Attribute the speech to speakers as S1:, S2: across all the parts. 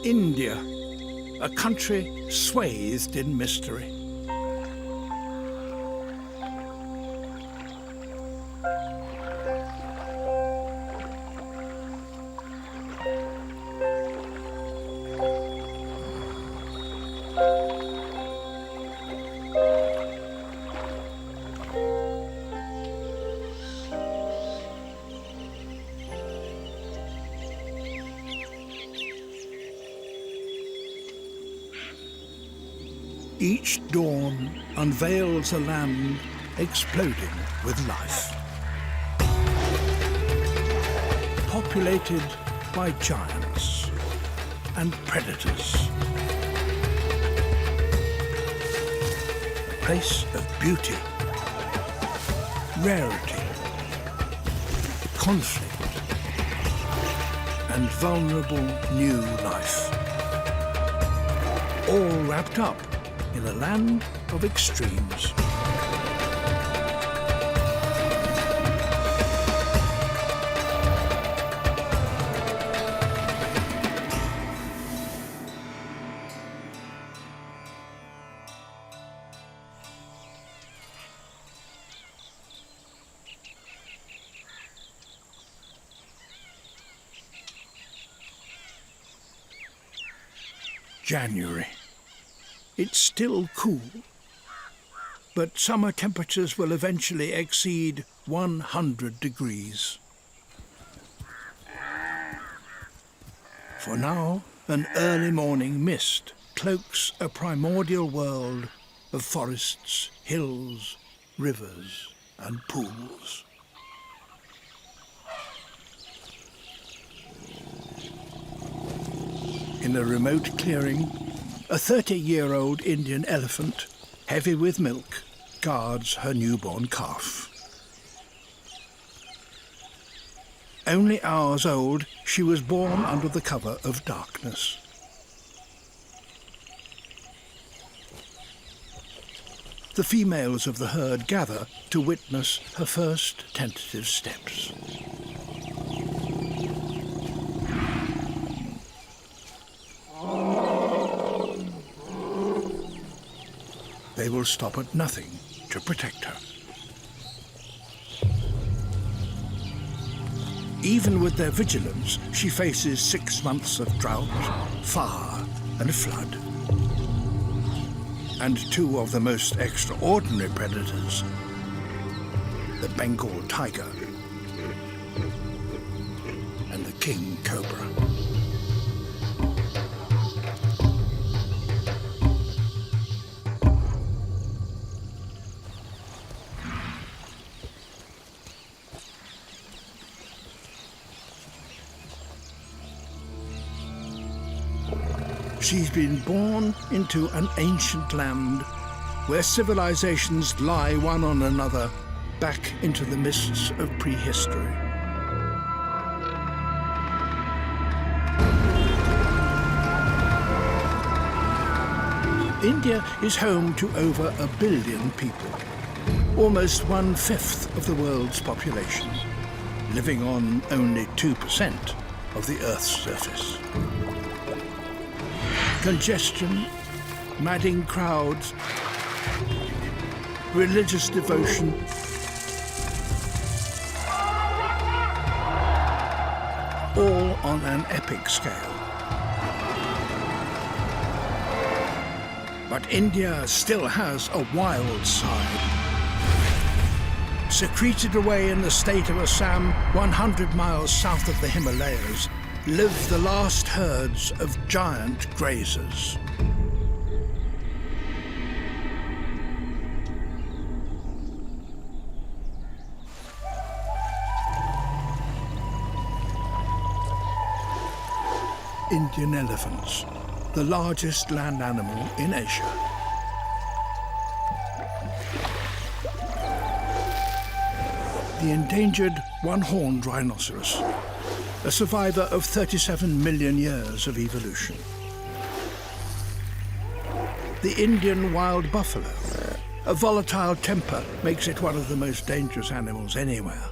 S1: India, a country swathed in mystery. Each dawn unveils a land exploding with life. Populated by giants and predators. A place of beauty, rarity, conflict, and vulnerable new life. All wrapped up in a land of extremes. January. It's still cool, but summer temperatures will eventually exceed 100 degrees. For now, an early morning mist cloaks a primordial world of forests, hills, rivers, and pools. In a remote clearing, a 30-year-old Indian elephant, heavy with milk, guards her newborn calf. Only hours old, she was born under the cover of darkness. The females of the herd gather to witness her first tentative steps. They will stop at nothing to protect her. Even with their vigilance, she faces 6 months of drought, fire, and flood. And two of the most extraordinary predators, the Bengal tiger and the king cobra. She's been born into an ancient land where civilizations lie one on another back into the mists of prehistory. India is home to over 1 billion people, almost 1/5 of the world's population, living on only 2% of the Earth's surface. Congestion, madding crowds, religious devotion, all on an epic scale. But India still has a wild side. Secreted away in the state of Assam, 100 miles south of the Himalayas, live the last herds of giant grazers. Indian elephants, the largest land animal in Asia. The endangered one-horned rhinoceros, a survivor of 37 million years of evolution. The Indian wild buffalo, a volatile temper makes it one of the most dangerous animals anywhere.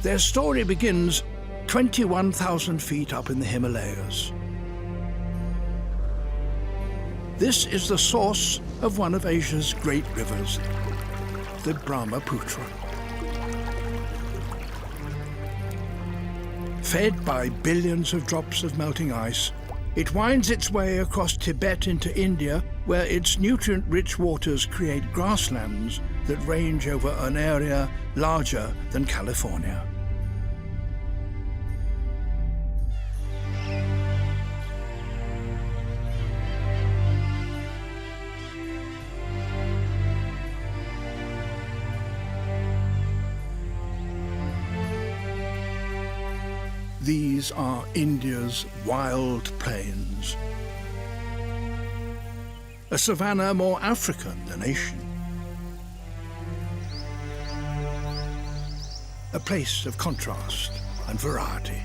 S1: Their story begins 21,000 feet up in the Himalayas. This is the source of one of Asia's great rivers, the Brahmaputra. Fed by billions of drops of melting ice, it winds its way across Tibet into India, where its nutrient-rich waters create grasslands that range over an area larger than California. These are India's wild plains, a savanna more African than Asian, a place of contrast and variety.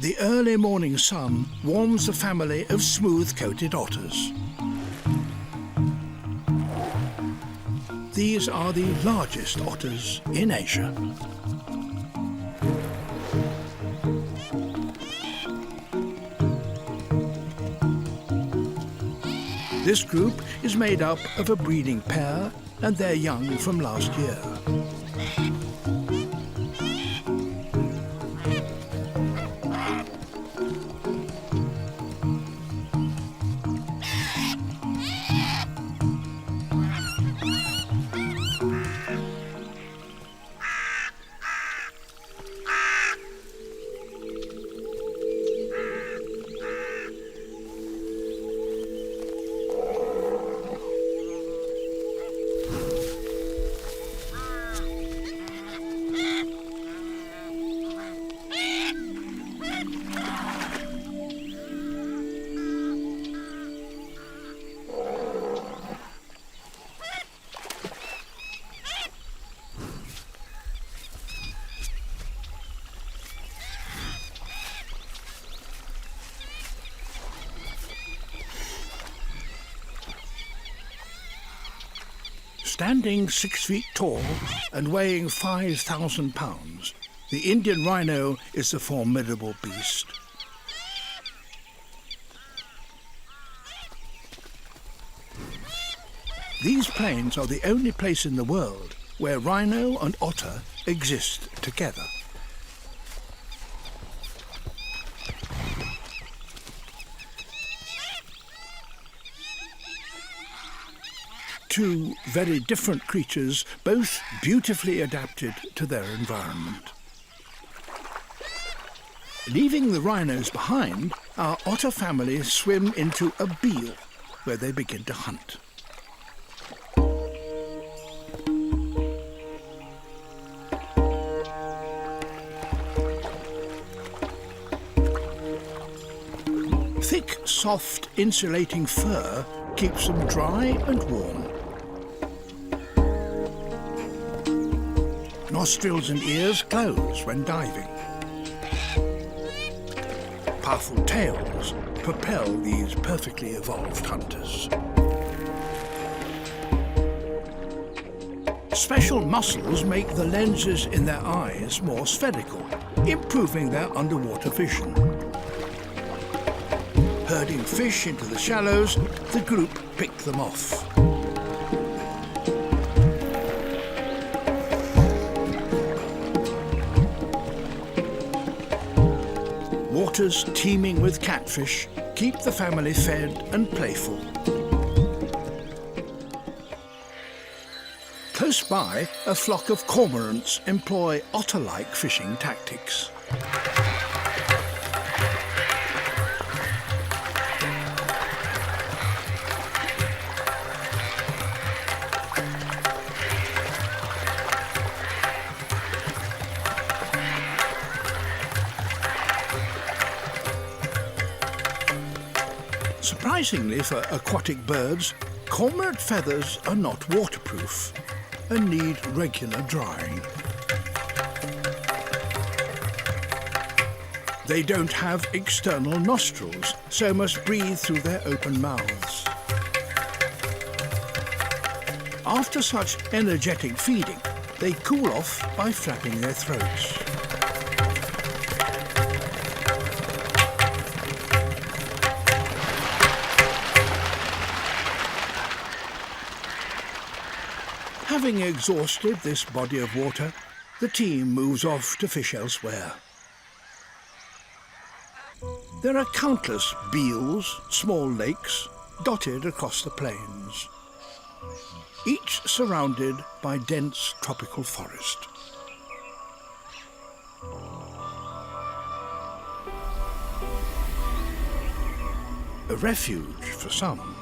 S1: The early morning sun warms a family of smooth-coated otters. These are the largest otters in Asia. This group is made up of a breeding pair and their young from last year. Standing 6 feet tall and weighing 5,000 pounds, the Indian rhino is a formidable beast. These plains are the only place in the world where rhino and otter exist together. Two very different creatures, both beautifully adapted to their environment. Leaving the rhinos behind, our otter family swim into a beel, where they begin to hunt. Thick, soft, insulating fur keeps them dry and warm. Nostrils and ears close when diving. Powerful tails propel these perfectly evolved hunters. Special muscles make the lenses in their eyes more spherical, improving their underwater vision. Herding fish into the shallows, the group pick them off. Waters teeming with catfish keep the family fed and playful. Close by, a flock of cormorants employ otter-like fishing tactics. Surprisingly for aquatic birds, cormorant feathers are not waterproof and need regular drying. They don't have external nostrils, so must breathe through their open mouths. After such energetic feeding, they cool off by flapping their throats. Having exhausted this body of water, the team moves off to fish elsewhere. There are countless beels, small lakes, dotted across the plains, each surrounded by dense tropical forest. A refuge for some,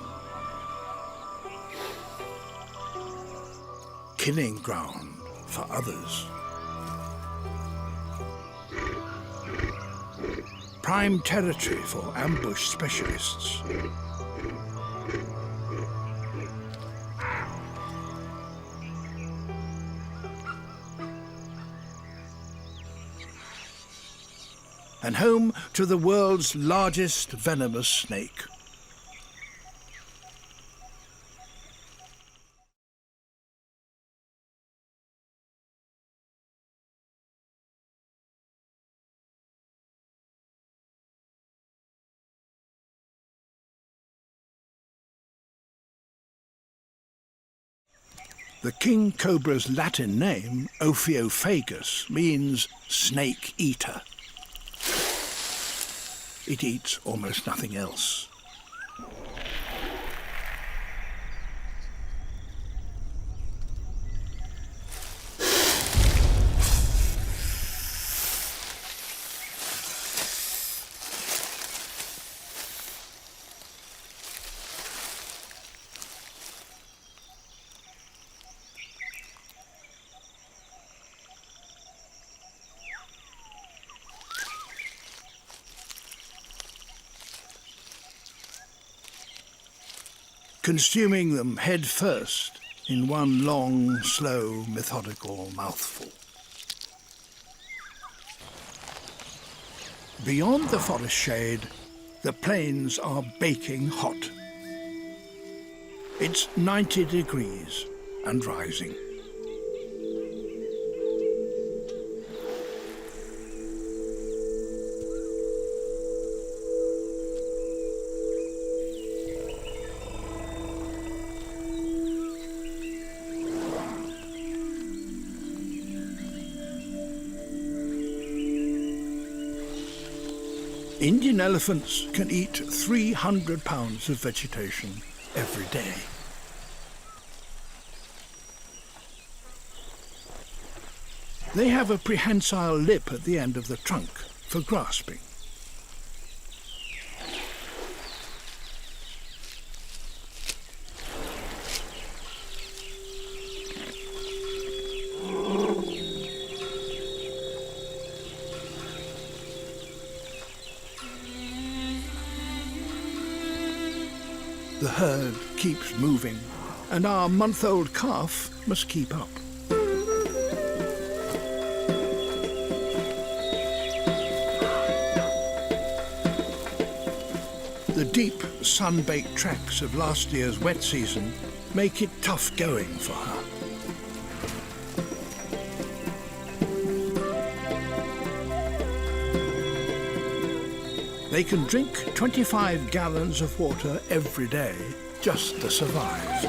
S1: killing ground for others. Prime territory for ambush specialists. And home to the world's largest venomous snake. The king cobra's Latin name, Ophiophagus, means snake eater. It eats almost nothing else. Consuming them head first in one long, slow, methodical mouthful. Beyond the forest shade, the plains are baking hot. It's 90 degrees and rising. Indian elephants can eat 300 pounds of vegetation every day. They have a prehensile lip at the end of the trunk for grasping. The herd keeps moving, and our month-old calf must keep up. The deep, sun-baked tracks of last year's wet season make it tough going for her. They can drink 25 gallons of water every day just to survive.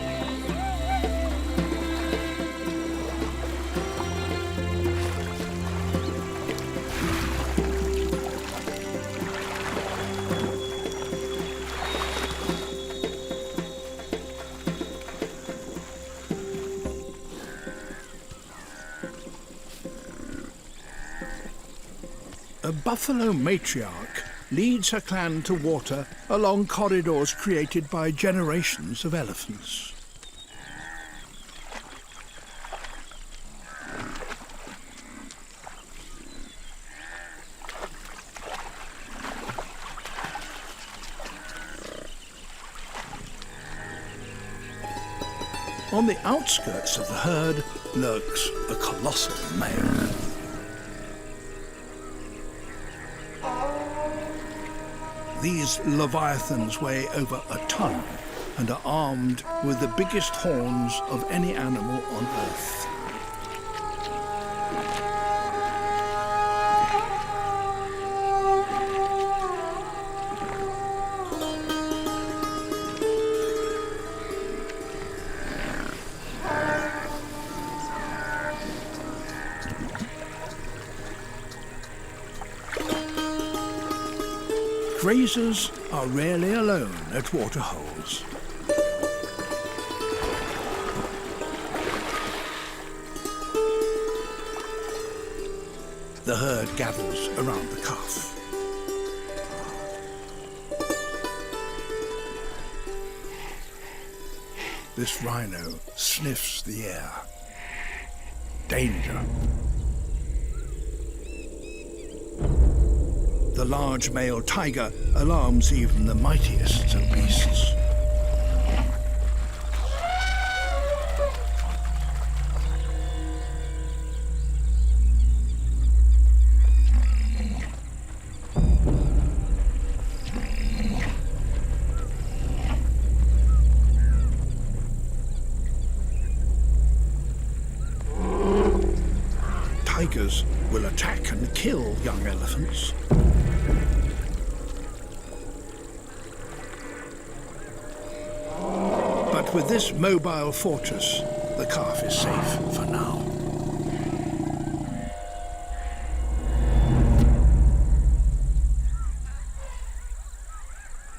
S1: A buffalo matriarch leads her clan to water along corridors created by generations of elephants. On the outskirts of the herd lurks a colossal male. These leviathans weigh over a ton and are armed with the biggest horns of any animal on Earth. Grazers are rarely alone at waterholes. The herd gathers around the calf. This rhino sniffs the air. Danger. The large male tiger alarms even the mightiest of beasts. Tigers will attack and kill young elephants. But with this mobile fortress, the calf is safe for now.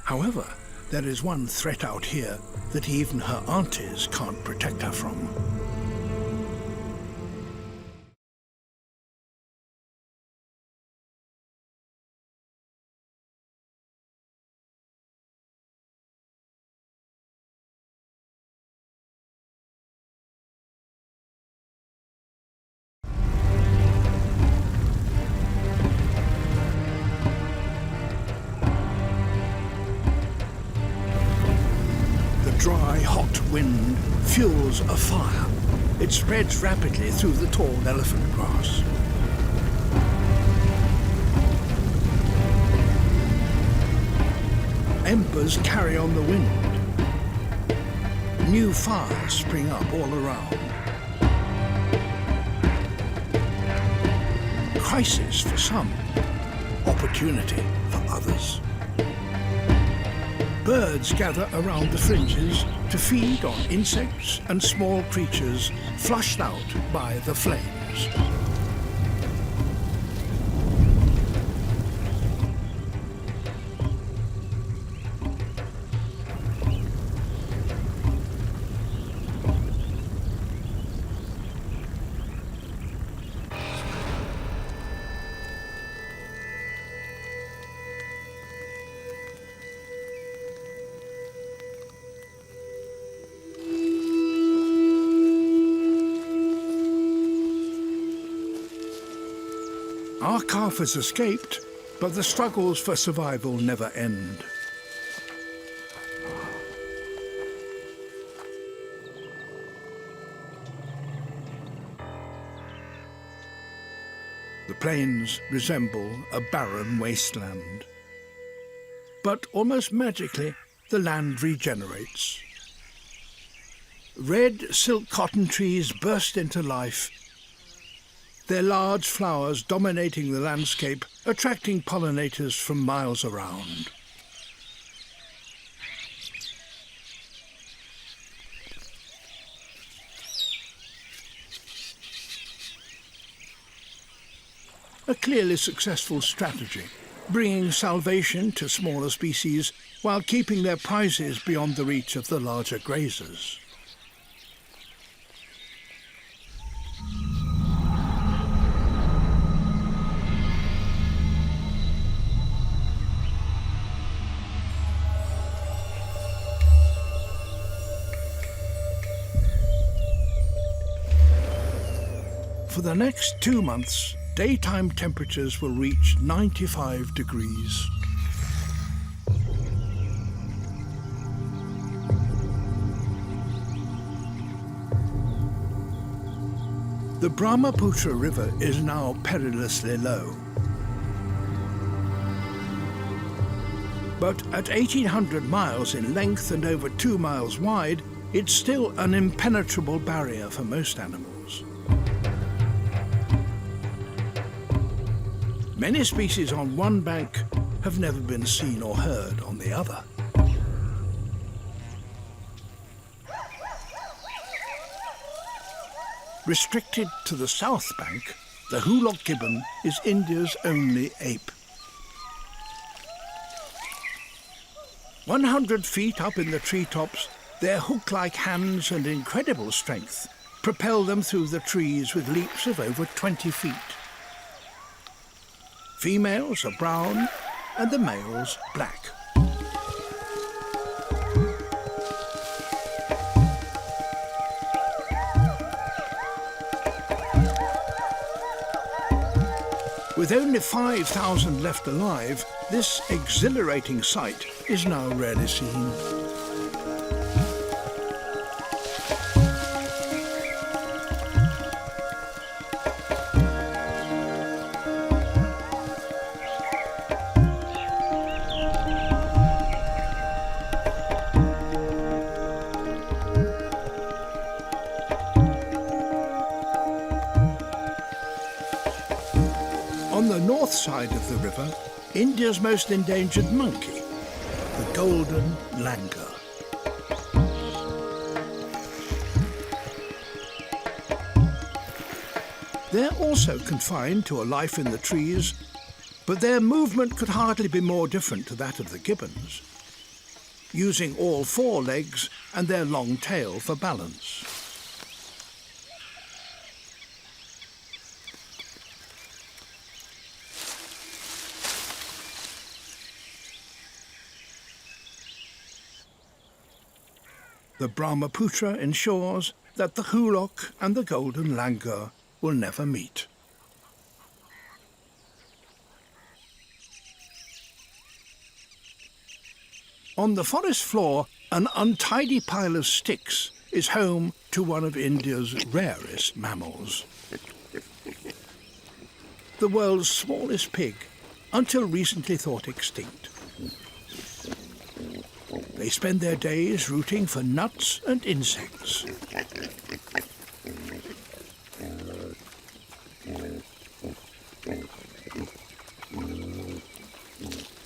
S1: However, there is one threat out here that even her aunties can't protect her from. Dry, hot wind fuels a fire. It spreads rapidly through the tall elephant grass. Embers carry on the wind. New fires spring up all around. Crisis for some, opportunity for others. Birds gather around the fringes to feed on insects and small creatures flushed out by the flames. Our calf has escaped, but the struggles for survival never end. The plains resemble a barren wasteland. But almost magically, the land regenerates. Red silk cotton trees burst into life, their large flowers dominating the landscape, attracting pollinators from miles around. A clearly successful strategy, bringing salvation to smaller species while keeping their prizes beyond the reach of the larger grazers. For the next 2 months, daytime temperatures will reach 95 degrees. The Brahmaputra River is now perilously low. But at 1,800 miles in length and over 2 miles wide, it's still an impenetrable barrier for most animals. Many species on one bank have never been seen or heard on the other. Restricted to the south bank, the Hoolock gibbon is India's only ape. 100 feet up in the treetops, their hook-like hands and incredible strength propel them through the trees with leaps of over 20 feet. Females are brown and the males black. With only 5,000 left alive, this exhilarating sight is now rarely seen. On the north side of the river, India's most endangered monkey, the golden langur. They're also confined to a life in the trees, but their movement could hardly be more different to that of the gibbons, using all 4 legs and their long tail for balance. The Brahmaputra ensures that the Hoolock and the golden langur will never meet. On the forest floor, an untidy pile of sticks is home to one of India's rarest mammals. The world's smallest pig, until recently thought extinct. They spend their days rooting for nuts and insects.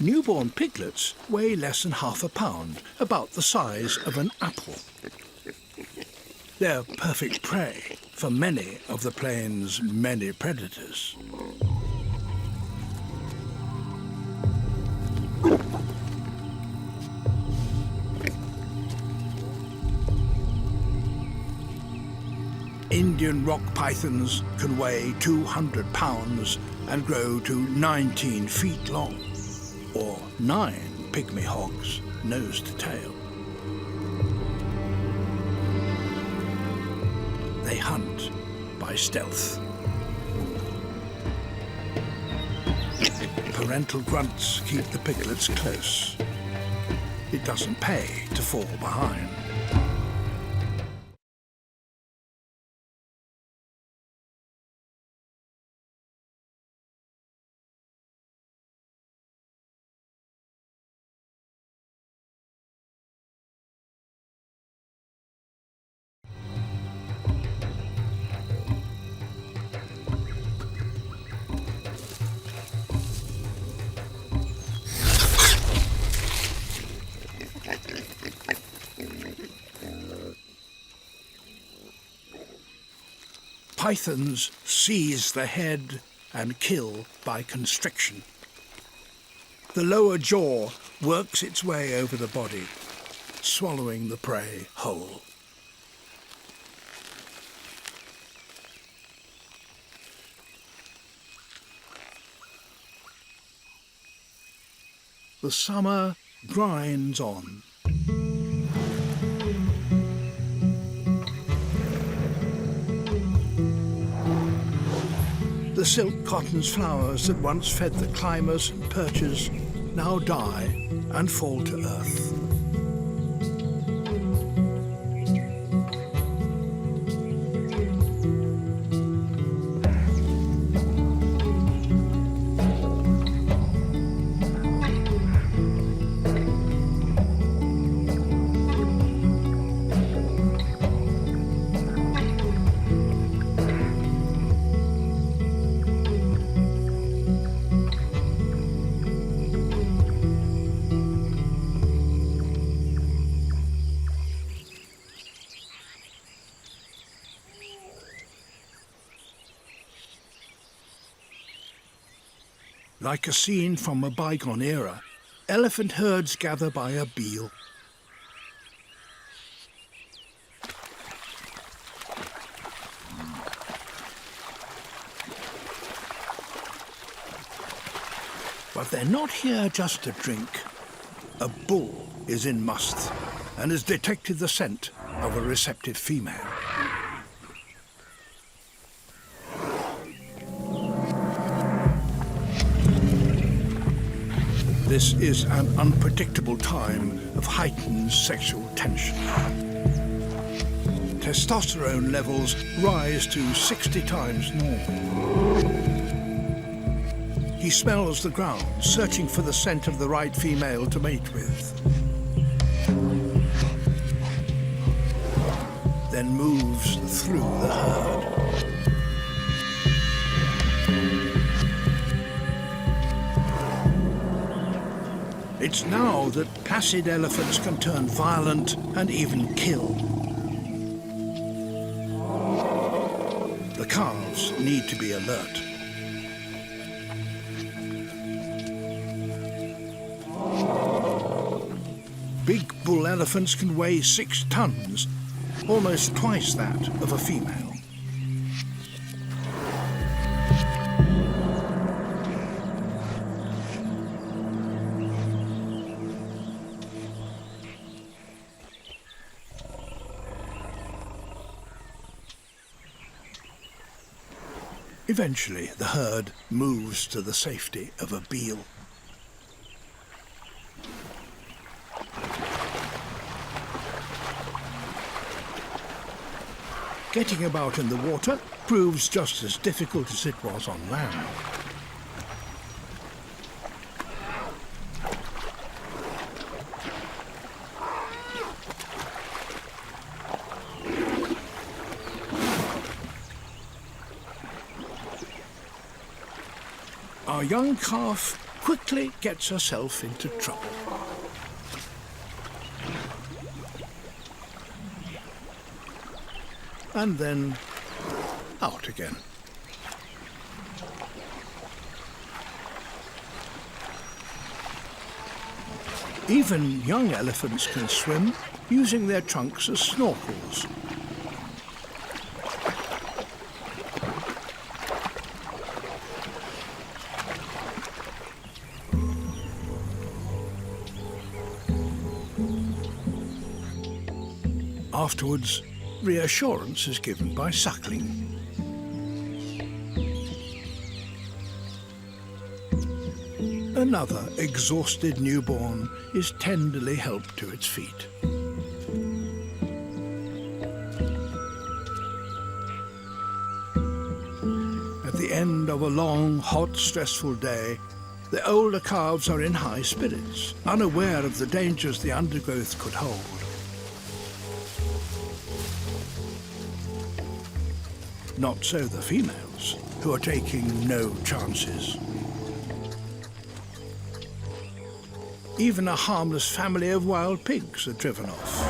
S1: Newborn piglets weigh less than half a pound, about the size of an apple. They're perfect prey for many of the plains' many predators. Indian rock pythons can weigh 200 pounds and grow to 19 feet long, or 9 pygmy hogs, nose to tail. They hunt by stealth. Parental grunts keep the piglets close. It doesn't pay to fall behind. Pythons seize the head and kill by constriction. The lower jaw works its way over the body, swallowing the prey whole. The summer grinds on. The silk cotton's flowers that once fed the climbers and perchers now die and fall to earth. Like a scene from a bygone era, elephant herds gather by a beal. But they're not here just to drink. A bull is in must and has detected the scent of a receptive female. This is an unpredictable time of heightened sexual tension. Testosterone levels rise to 60 times normal. He smells the ground, searching for the scent of the right female to mate with. Then moves through the herd. It's now that placid elephants can turn violent and even kill. The calves need to be alert. Big bull elephants can weigh 6 tons, almost twice that of a female. Eventually, the herd moves to the safety of a beal. Getting about in the water proves just as difficult as it was on land. Our young calf quickly gets herself into trouble. And then out again. Even young elephants can swim, using their trunks as snorkels. Afterwards, reassurance is given by suckling. Another exhausted newborn is tenderly helped to its feet. At the end of a long, hot, stressful day, the older calves are in high spirits, unaware of the dangers the undergrowth could hold. Not so the females, who are taking no chances. Even a harmless family of wild pigs are driven off.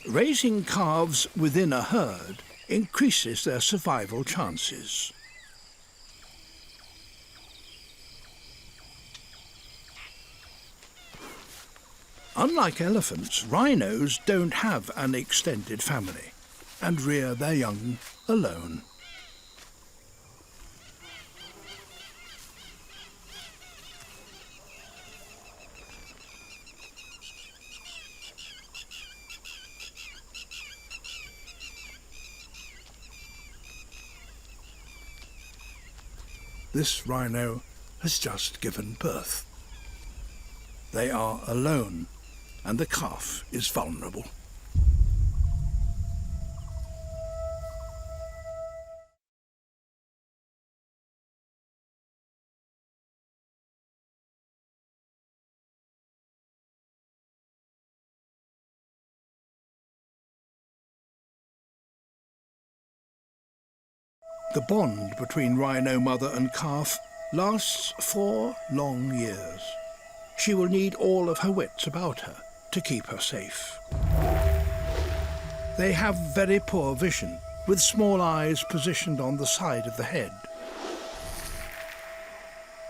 S1: Raising calves within a herd increases their survival chances. Unlike elephants, rhinos don't have an extended family and rear their young alone. This rhino has just given birth. They are alone, and the calf is vulnerable. The bond between rhino mother and calf lasts 4 long years. She will need all of her wits about her to keep her safe. They have very poor vision, with small eyes positioned on the side of the head.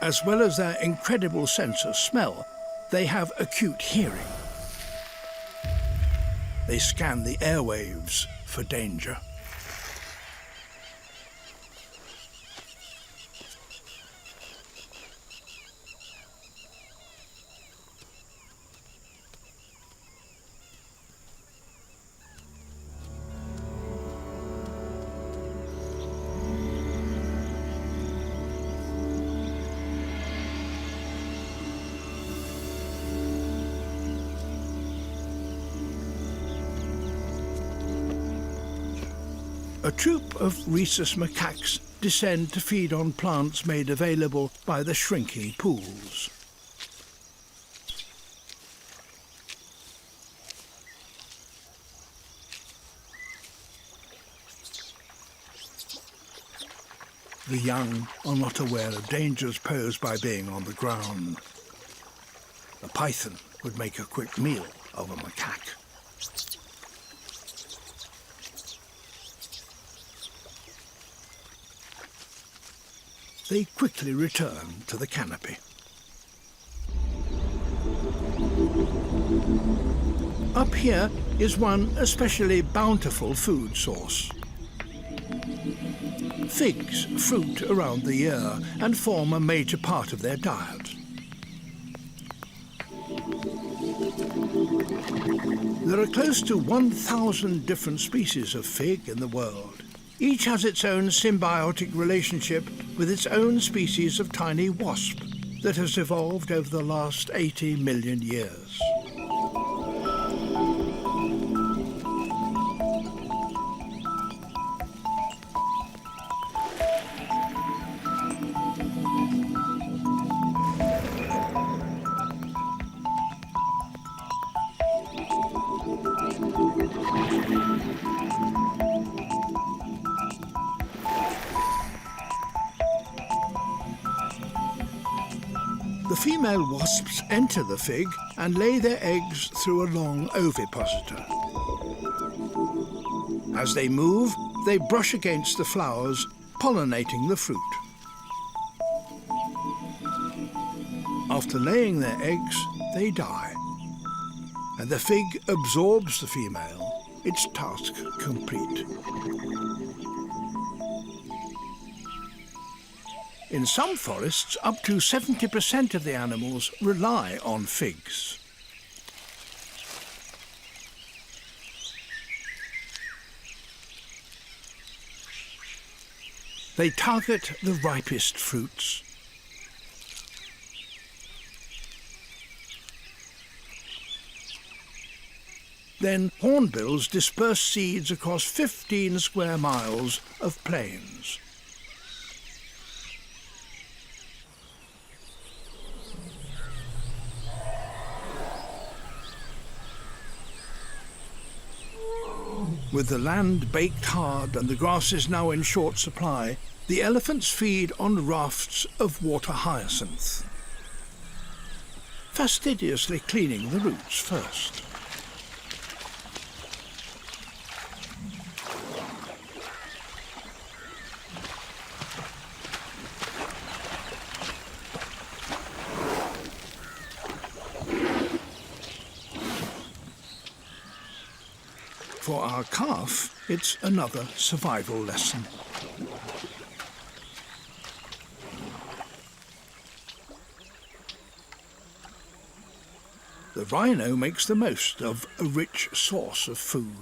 S1: As well as their incredible sense of smell, they have acute hearing. They scan the airwaves for danger. A troop of rhesus macaques descend to feed on plants made available by the shrinking pools. The young are not aware of dangers posed by being on the ground. A python would make a quick meal of a macaque. They quickly return to the canopy. Up here is one especially bountiful food source. Figs fruit around the year and form a major part of their diet. There are close to 1,000 different species of fig in the world. Each has its own symbiotic relationship with its own species of tiny wasp that has evolved over the last 80 million years. The female wasps enter the fig and lay their eggs through a long ovipositor. As they move, they brush against the flowers, pollinating the fruit. After laying their eggs, they die, and the fig absorbs the female, its task complete. In some forests, up to 70% of the animals rely on figs. They target the ripest fruits. Then hornbills disperse seeds across 15 square miles of plains. With the land baked hard and the grasses now in short supply, the elephants feed on rafts of water hyacinth, fastidiously cleaning the roots first. For our calf, it's another survival lesson. The rhino makes the most of a rich source of food.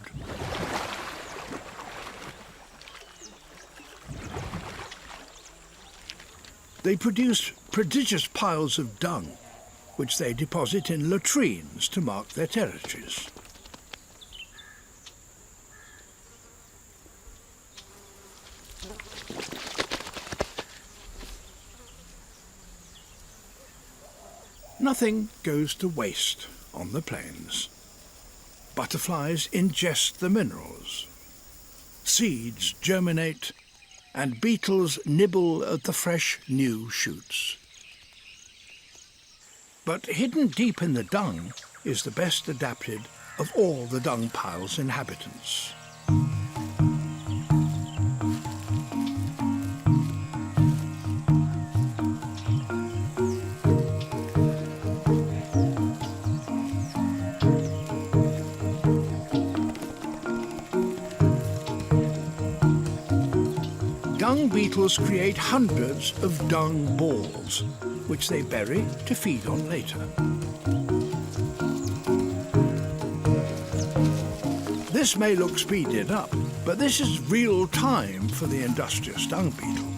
S1: They produce prodigious piles of dung, which they deposit in latrines to mark their territories. Nothing goes to waste on the plains. Butterflies ingest the minerals. Seeds germinate and beetles nibble at the fresh new shoots. But hidden deep in the dung is the best adapted of all the dung pile's inhabitants. Dung beetles create hundreds of dung balls, which they bury to feed on later. This may look speeded up, but this is real time for the industrious dung beetle.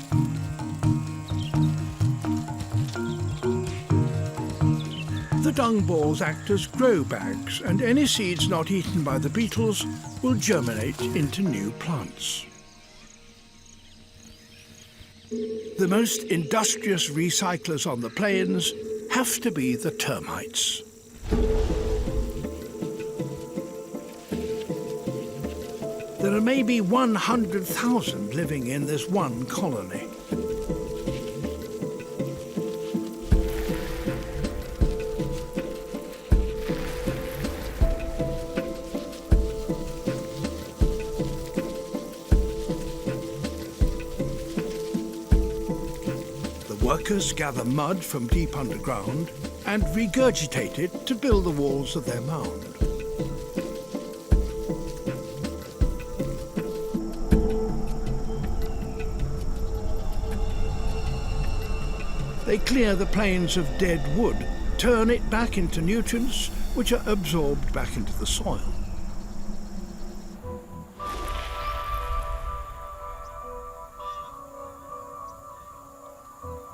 S1: The dung balls act as grow bags, and any seeds not eaten by the beetles will germinate into new plants. The most industrious recyclers on the plains have to be the termites. There are maybe 100,000 living in this one colony. Workers gather mud from deep underground and regurgitate it to build the walls of their mound. They clear the plains of dead wood, turn it back into nutrients which are absorbed back into the soil.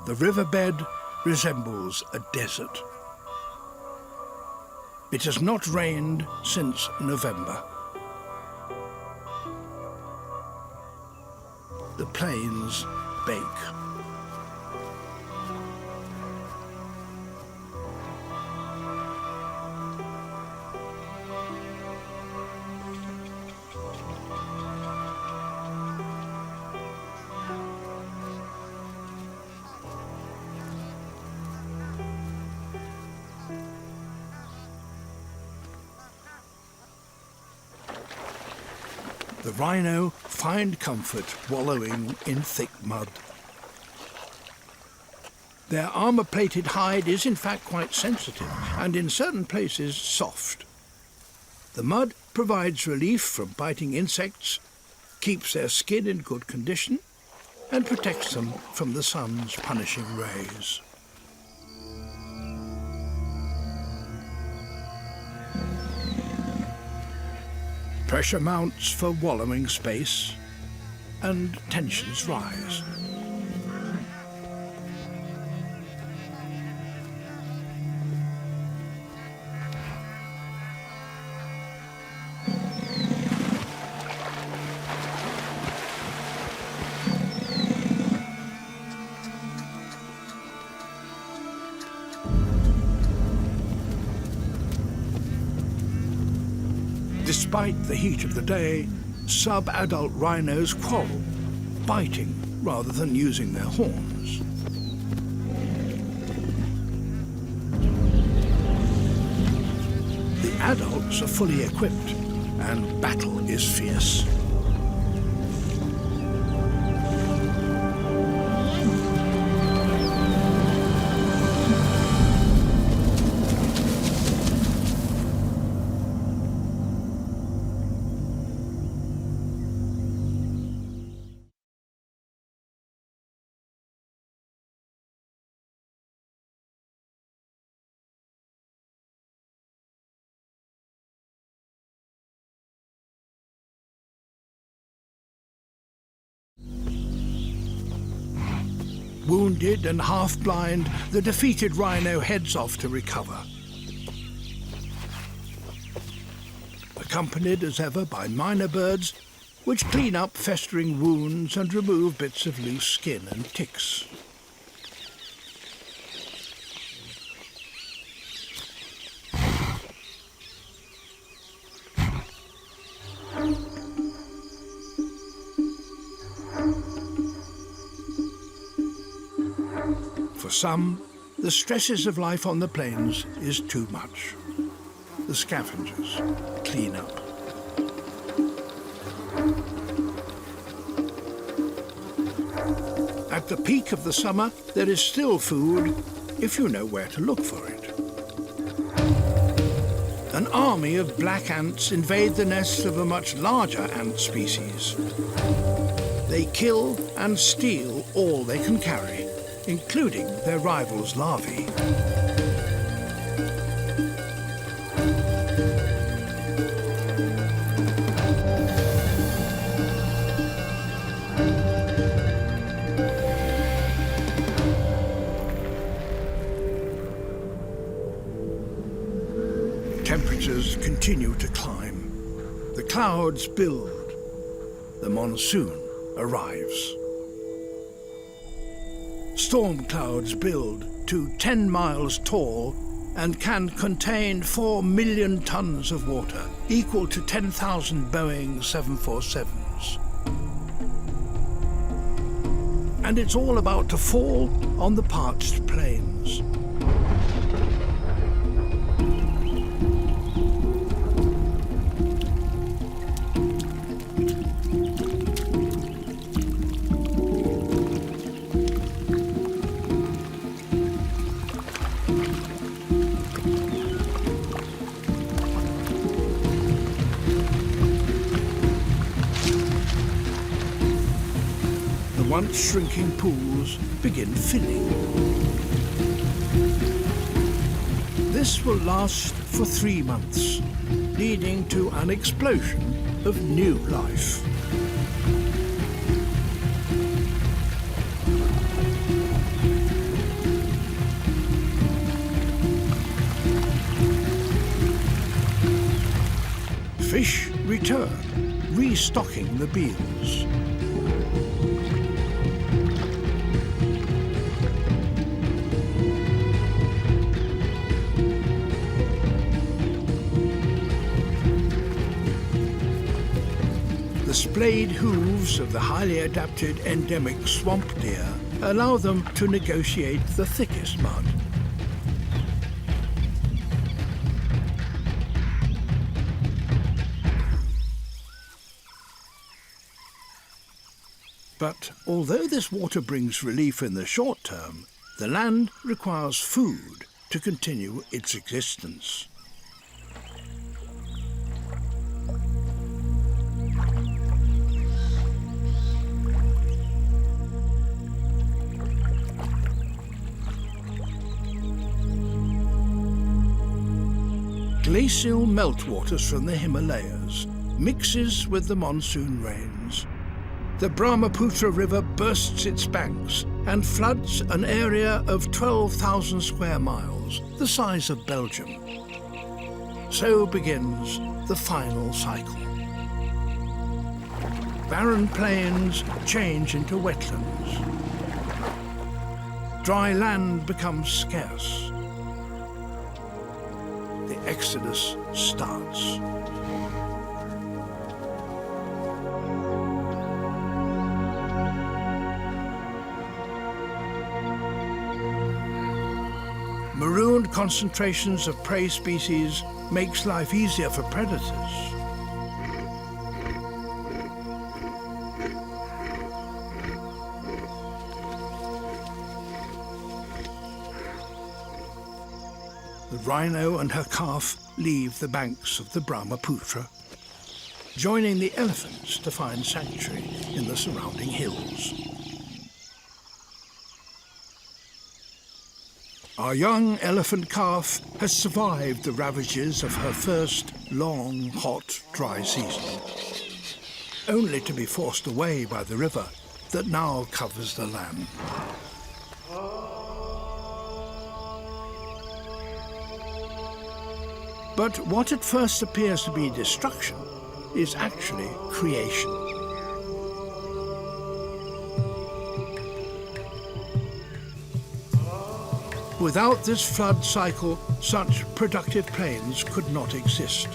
S1: The riverbed resembles a desert. It has not rained since November. The plains bake. The rhino find comfort wallowing in thick mud. Their armour-plated hide is in fact quite sensitive and in certain places soft. The mud provides relief from biting insects, keeps their skin in good condition, and protects them from the sun's punishing rays. Pressure mounts for wallowing space, and tensions rise. Despite the heat of the day, sub-adult rhinos quarrel, biting rather than using their horns. The adults are fully equipped, and battle is fierce. Wounded and half-blind, the defeated rhino heads off to recover. Accompanied as ever by myna birds, which clean up festering wounds and remove bits of loose skin and ticks. For some, the stresses of life on the plains is too much. The scavengers clean up. At the peak of the summer, there is still food if you know where to look for it. An army of black ants invade the nests of a much larger ant species. They kill and steal all they can carry, including their rivals' larvae. Temperatures continue to climb. The clouds build. The monsoon arrives. Storm clouds build to 10 miles tall and can contain 4 million tons of water, equal to 10,000 Boeing 747s. And it's all about to fall on the parched plains. Once shrinking pools begin filling. This will last for 3 months, leading to an explosion of new life. Fish return, restocking the beels. The splayed hooves of the highly adapted endemic swamp deer allow them to negotiate the thickest mud. But although this water brings relief in the short term, the land requires food to continue its existence. Glacial meltwaters from the Himalayas mixes with the monsoon rains. The Brahmaputra River bursts its banks and floods an area of 12,000 square miles, the size of Belgium. So begins the final cycle. Barren plains change into wetlands. Dry land becomes scarce. The exodus starts. Marooned concentrations of prey species makes life easier for predators. The rhino and her calf leave the banks of the Brahmaputra, joining the elephants to find sanctuary in the surrounding hills. Our young elephant calf has survived the ravages of her first long, hot, dry season, only to be forced away by the river that now covers the land. But what at first appears to be destruction is actually creation. Without this flood cycle, such productive plains could not exist.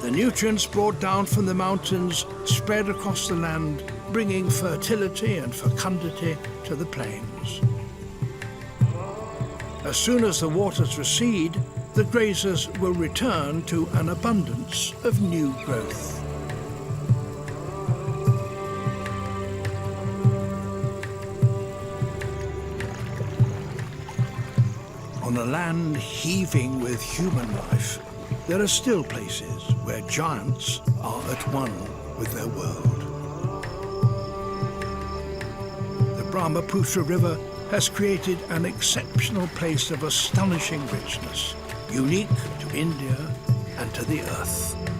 S1: The nutrients brought down from the mountains spread across the land, bringing fertility and fecundity to the plains. As soon as the waters recede, the grazers will return to an abundance of new growth. On a land heaving with human life, there are still places where giants are at one with their world. The Brahmaputra River has created an exceptional place of astonishing richness, unique to India and to the earth.